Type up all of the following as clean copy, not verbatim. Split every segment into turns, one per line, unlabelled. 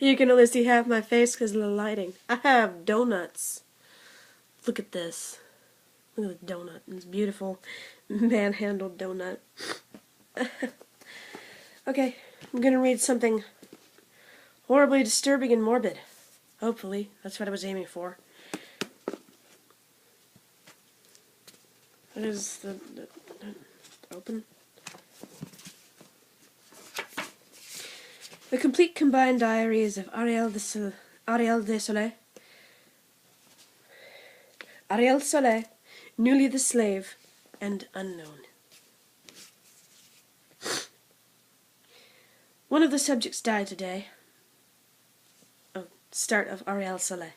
You can only see half my face because of the lighting. I have donuts. Look at this. Look at the donut. It's beautiful. Manhandled donut. Okay, I'm gonna read something horribly disturbing and morbid. Hopefully. That's what I was aiming for. What is the open? The complete combined diaries of Arielle Soleil, newly the slave, and unknown. One of the subjects died today. Oh, start of Arielle Soleil.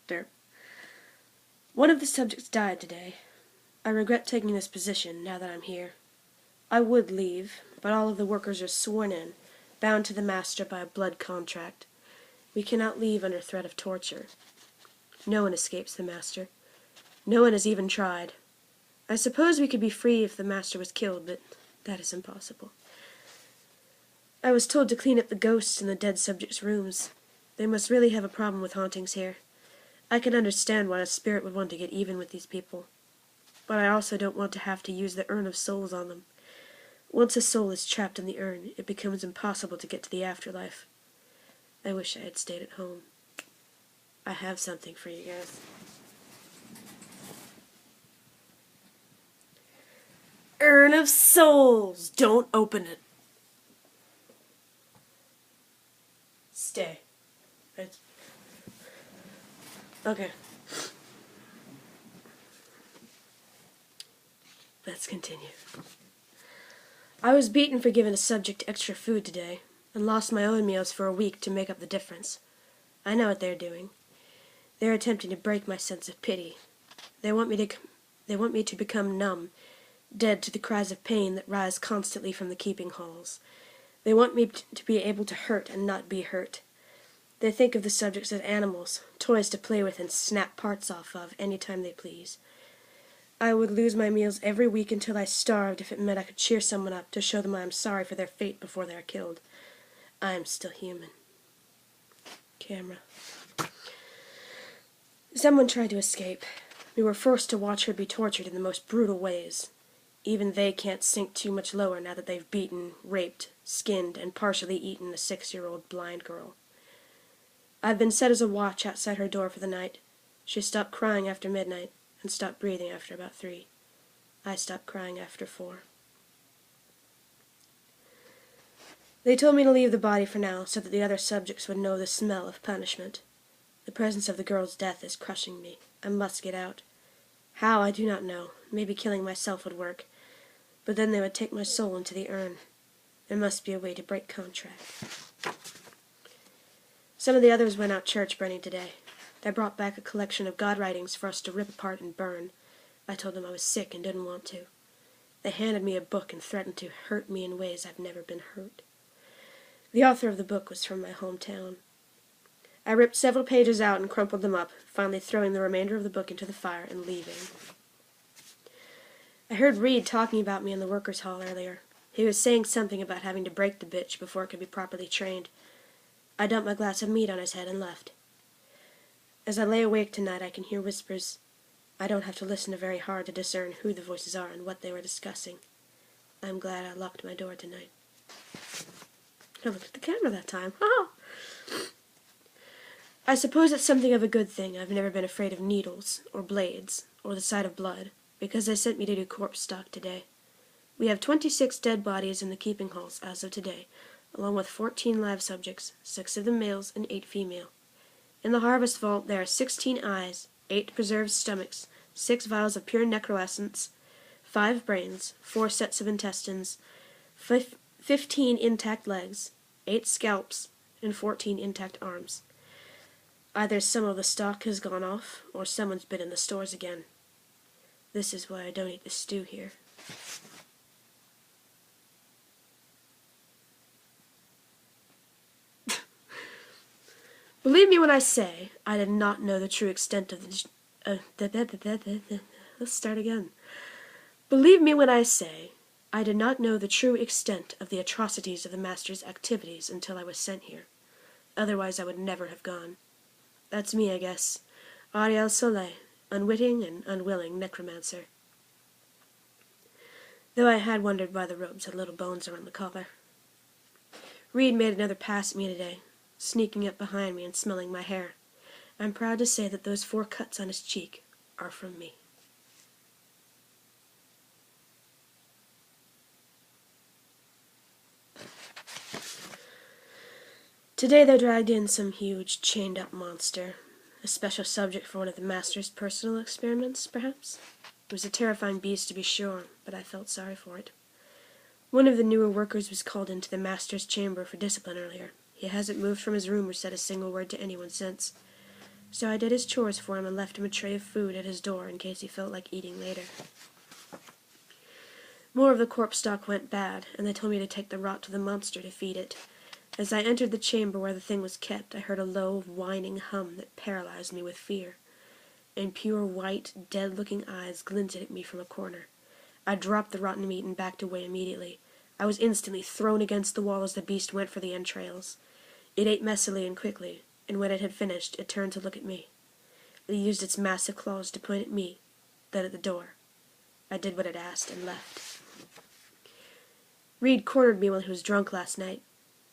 Derp. One of the subjects died today. I regret taking this position now that I'm here. I would leave, but all of the workers are sworn in, bound to the master by a blood contract. We cannot leave under threat of torture. No one escapes the master. No one has even tried. I suppose we could be free if the master was killed, but that is impossible. I was told to clean up the ghosts in the dead subjects' rooms. They must really have a problem with hauntings here. I can understand why a spirit would want to get even with these people. But I also don't want to have to use the urn of souls on them. Once a soul is trapped in the urn, it becomes impossible to get to the afterlife. I wish I had stayed at home. I have something for you guys. Urn of souls! Don't open it. Stay. Okay. Let's continue. I was beaten for giving a subject extra food today, and lost my own meals for a week to make up the difference. I know what they're doing. They're attempting to break my sense of pity. They want me to become numb, dead to the cries of pain that rise constantly from the keeping halls. They want me to be able to hurt and not be hurt. They think of the subjects as animals, toys to play with and snap parts off of any time they please. I would lose my meals every week until I starved if it meant I could cheer someone up to show them I am sorry for their fate before they are killed. I am still human. Camera. Someone tried to escape. We were forced to watch her be tortured in the most brutal ways. Even they can't sink too much lower now that they've beaten, raped, skinned, and partially eaten a 6-year-old blind girl. I've been set as a watch outside her door for the night. She stopped crying after midnight and stopped breathing after about 3. I stopped crying after 4. They told me to leave the body for now so that the other subjects would know the smell of punishment. The presence of the girl's death is crushing me. I must get out. How, I do not know. Maybe killing myself would work. But then they would take my soul into the urn. There must be a way to break contract. Some of the others went out church burning today. They brought back a collection of God writings for us to rip apart and burn. I told them I was sick and didn't want to. They handed me a book and threatened to hurt me in ways I've never been hurt. The author of the book was from my hometown. I ripped several pages out and crumpled them up, finally throwing the remainder of the book into the fire and leaving. I heard Reed talking about me in the workers' hall earlier. He was saying something about having to break the bitch before it could be properly trained. I dumped my glass of meat on his head and left. As I lay awake tonight, I can hear whispers. I don't have to listen very hard to discern who the voices are and what they were discussing. I'm glad I locked my door tonight. I looked at the camera that time. I suppose it's something of a good thing I've never been afraid of needles, or blades, or the sight of blood, because they sent me to do corpse stock today. We have 26 dead bodies in the keeping halls as of today, along with 14 live subjects, 6 of them males and 8 female. In the harvest vault there are 16 eyes, 8 preserved stomachs, 6 vials of pure necroessence, 5 brains, 4 sets of intestines, 15 intact legs, 8 scalps, and 14 intact arms. Either some of the stock has gone off, or someone's been in the stores again. This is why I don't eat the stew here. Believe me when I say I did not know the true extent of the... Let's start again. Believe me when I say I did not know the true extent of the atrocities of the Master's activities until I was sent here. Otherwise I would never have gone. That's me, I guess. Arielle Soleil, unwitting and unwilling necromancer. Though I had wondered why the robes had little bones around the collar. Reed made another pass at me today, sneaking up behind me and smelling my hair. I'm proud to say that those 4 cuts on his cheek are from me. Today they dragged in some huge, chained-up monster. A special subject for one of the Master's personal experiments, perhaps? It was a terrifying beast, to be sure, but I felt sorry for it. One of the newer workers was called into the Master's chamber for discipline earlier. He hasn't moved from his room or said a single word to anyone since. So I did his chores for him and left him a tray of food at his door in case he felt like eating later. More of the corpse stock went bad, and they told me to take the rot to the monster to feed it. As I entered the chamber where the thing was kept, I heard a low, whining hum that paralyzed me with fear. And pure white, dead-looking eyes glinted at me from a corner. I dropped the rotten meat and backed away immediately. I was instantly thrown against the wall as the beast went for the entrails. It ate messily and quickly, and when it had finished, it turned to look at me. It used its massive claws to point at me, then at the door. I did what it asked and left. Reed cornered me while he was drunk last night.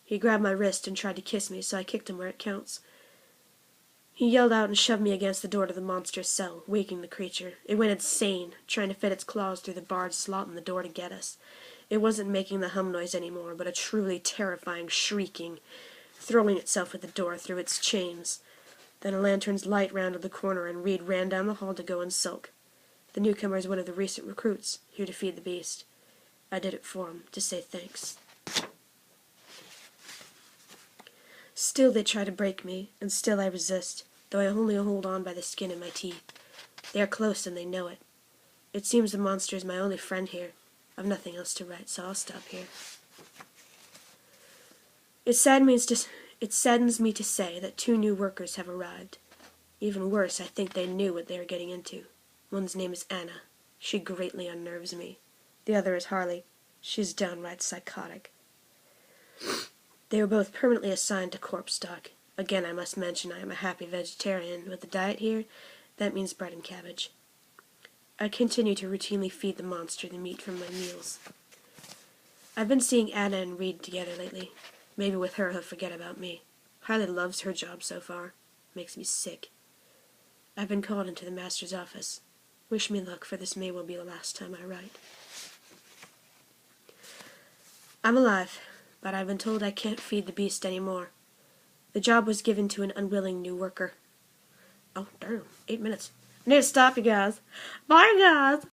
He grabbed my wrist and tried to kiss me, so I kicked him where it counts. He yelled out and shoved me against the door to the monster's cell, waking the creature. It went insane, trying to fit its claws through the barred slot in the door to get us. It wasn't making the hum noise anymore, but a truly terrifying shrieking, throwing itself at the door through its chains. Then a lantern's light rounded the corner, and Reed ran down the hall to go and sulk. The newcomer is one of the recent recruits, here to feed the beast. I did it for him, to say thanks. Still they try to break me, and still I resist, though I only hold on by the skin of my teeth. They are close, and they know it. It seems the monster is my only friend here. I've nothing else to write, so I'll stop here. It saddens me to say that 2 new workers have arrived. Even worse, I think they knew what they were getting into. One's name is Anna. She greatly unnerves me. The other is Harley. She's downright psychotic. They were both permanently assigned to corpse stock. Again, I must mention I am a happy vegetarian. With the diet here, that means bread and cabbage. I continue to routinely feed the monster the meat from my meals. I've been seeing Anna and Reed together lately. Maybe with her he'll forget about me. Harley loves her job so far. Makes me sick. I've been called into the Master's office. Wish me luck, for this may well be the last time I write. I'm alive, but I've been told I can't feed the beast anymore. The job was given to an unwilling new worker. Oh, darn, 8 minutes. I need to stop, you guys. Bye, guys.